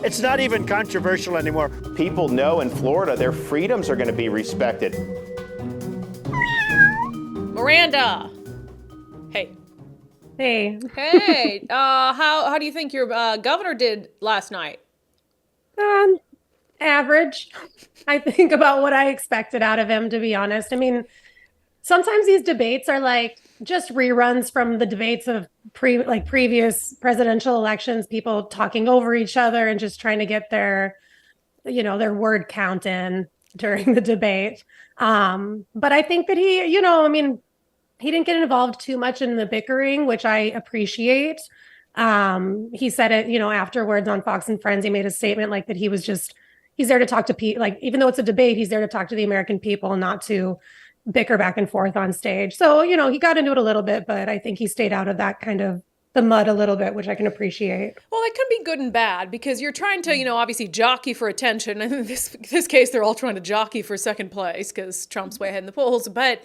It's not even controversial anymore. People know in Florida their freedoms are going to be respected. Miranda. Hey. Hey. Hey. How do you think your governor did last night? Average. I think about what I expected out of him, to be honest. I mean, sometimes these debates are like just reruns from the debates of previous presidential elections, people talking over each other and just trying to get their word count in during the debate. But I think that he didn't get involved too much in the bickering, which I appreciate. He said it, afterwards on Fox and Friends, he made a statement like that he's there to talk to people, like, even though it's a debate, he's there to talk to the American people, not to bicker back and forth on stage. So, he got into it a little bit, but I think he stayed out of that kind of the mud a little bit, which I can appreciate. Well, it can be good and bad because you're trying to, obviously jockey for attention. And in this case, they're all trying to jockey for second place because Trump's way ahead in the polls. But,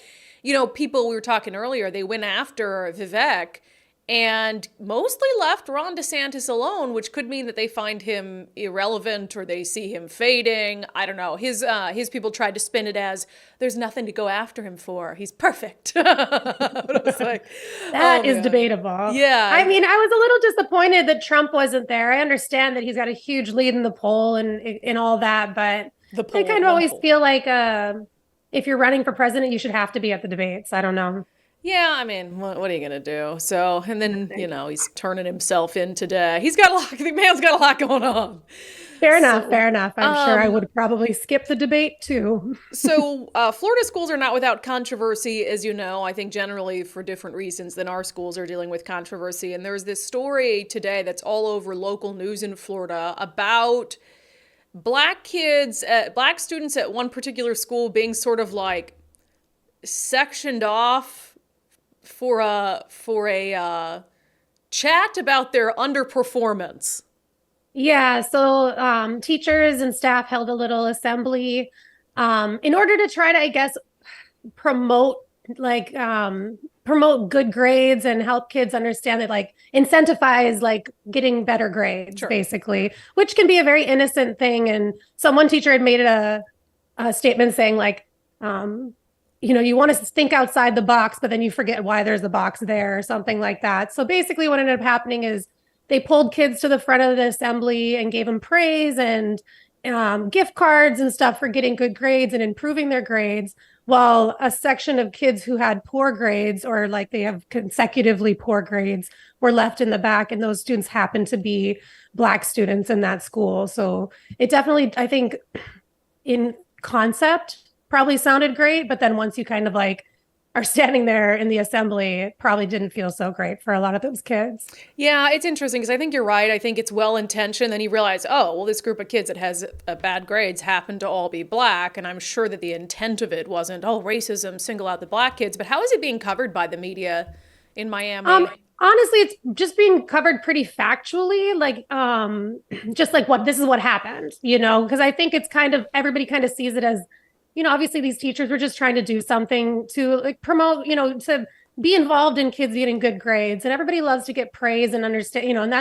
people we were talking earlier, they went after Vivek and mostly left Ron DeSantis alone, which could mean that they find him irrelevant or they see him fading. I don't know. His people tried to spin it as there's nothing to go after him for. He's perfect. But I was like, that is debatable. Yeah. I mean, I was a little disappointed that Trump wasn't there. I understand that he's got a huge lead in the poll and all that, but I kind of always feel like if you're running for president, you should have to be at the debates. I don't know. Yeah, I mean, what are you going to do? So, and then, he's turning himself in today. The man's got a lot going on. Fair enough. I'm sure I would probably skip the debate too. So Florida schools are not without controversy, as you know, I think generally for different reasons than our schools are dealing with controversy. And there's this story today that's all over local news in Florida about black students at one particular school being sort of like sectioned off for a chat about their underperformance. Yeah, so teachers and staff held a little assembly in order to try to, I guess, promote good grades and help kids understand that, like, incentivize like getting better grades, sure, basically, which can be a very innocent thing. And one teacher had made a statement saying like, you want to think outside the box, but then you forget why there's a box there or something like that. So basically what ended up happening is they pulled kids to the front of the assembly and gave them praise and gift cards and stuff for getting good grades and improving their grades, while a section of kids who had poor grades or like they have consecutively poor grades were left in the back. And those students happened to be Black students in that school. So it definitely, I think, in concept, probably sounded great, but then once you kind of like are standing there in the assembly, it probably didn't feel so great for a lot of those kids. Yeah, it's interesting because I think you're right. I think it's well-intentioned. Then you realize, oh, well, this group of kids that has bad grades happen to all be Black. And I'm sure that the intent of it wasn't, oh, racism, single out the Black kids. But how is it being covered by the media in Miami? Honestly, it's just being covered pretty factually, like just like this is what happened, because I think it's kind of, everybody kind of sees it as, obviously these teachers were just trying to do something to like promote, to be involved in kids getting good grades, and everybody loves to get praise and understand, and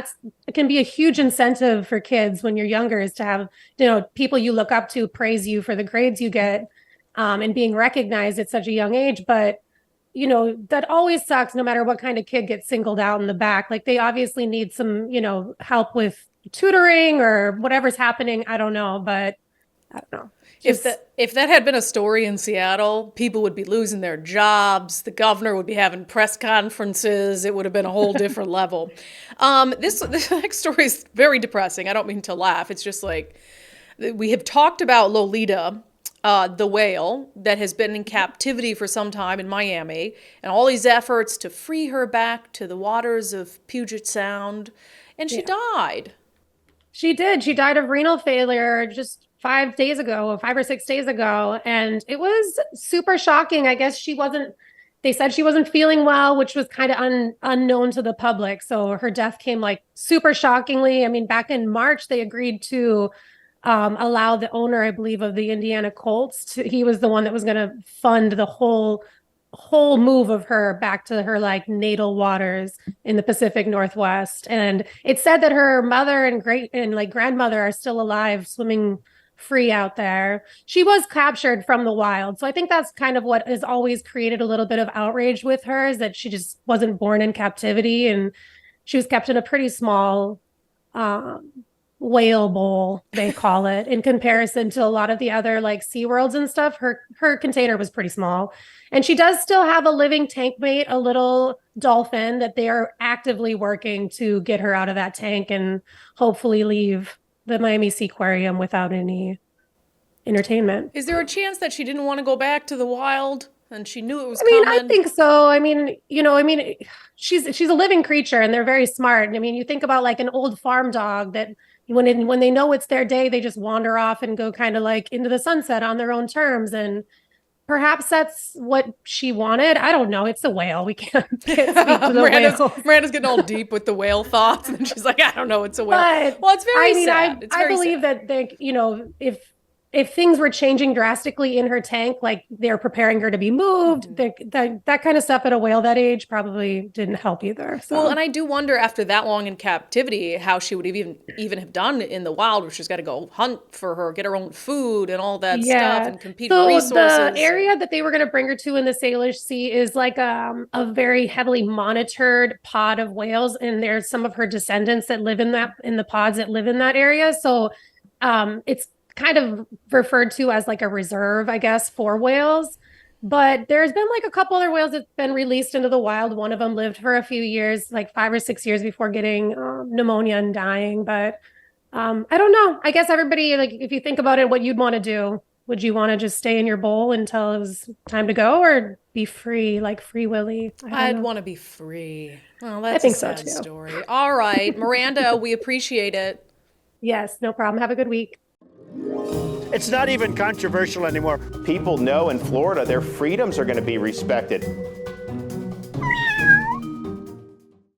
it can be a huge incentive for kids when you're younger, is to have, people you look up to praise you for the grades you get, and being recognized at such a young age. But, that always sucks no matter what kind of kid gets singled out in the back. Like they obviously need some, help with tutoring or whatever's happening. I don't know, but I don't know. If that had been a story in Seattle, people would be losing their jobs. The governor would be having press conferences. It would have been a whole different level. This next story is very depressing. I don't mean to laugh. It's just like, we have talked about Lolita, the whale that has been in captivity for some time in Miami, and all these efforts to free her back to the waters of Puget Sound, and she died. She did. She died of renal failure just 5 or 6 days ago. And it was super shocking. I guess they said she wasn't feeling well, which was kind of unknown to the public. So her death came like super shockingly. I mean, back in March, they agreed to allow the owner, I believe, of the Indiana Colts he was the one that was going to fund the whole whole move of her back to her like natal waters in the Pacific Northwest. And it's said that her mother and grandmother are still alive, swimming free out there. She was captured from the wild. So I think that's kind of what has always created a little bit of outrage with her, is that she just wasn't born in captivity, and she was kept in a pretty small whale bowl, they call it, in comparison to a lot of the other like Sea Worlds and stuff. Her container was pretty small. And she does still have a living tank mate, a little dolphin that they are actively working to get her out of that tank and hopefully leave the Miami Seaquarium without any entertainment. Is there a chance that she didn't want to go back to the wild and she knew it was I mean, coming? I think so. I mean, she's a living creature and they're very smart. I mean, you think about like an old farm dog that when they know it's their day, they just wander off and go kind of like into the sunset on their own terms. And perhaps that's what she wanted. I don't know. It's a whale. We can't speak to the whale. Miranda's getting all deep with the whale thoughts, and she's like, I don't know, it's a whale. But, well, it's very sad. I believe that if things were changing drastically in her tank, like they're preparing her to be moved, that kind of stuff at a whale that age probably didn't help either. So. Well, and I do wonder after that long in captivity how she would have even have done in the wild, where she's got to go hunt for her, get her own food and all that stuff, and compete for resources. The area that they were going to bring her to in the Salish Sea is like a very heavily monitored pod of whales, and there's some of her descendants that live in the pods that live in that area. So it's kind of referred to as like a reserve, I guess, for whales. But there's been like a couple other whales that's been released into the wild. One of them lived for a few years, like 5 or 6 years before getting pneumonia and dying. But I don't know. I guess everybody, like, if you think about it, what you'd want to do, would you want to just stay in your bowl until it was time to go, or be free, like Free Willy? I'd want to be free. Well, that's I think a sad so too. story. All right, Miranda, we appreciate it. Yes, no problem. Have a good week. It's not even controversial anymore. People know in Florida their freedoms are going to be respected.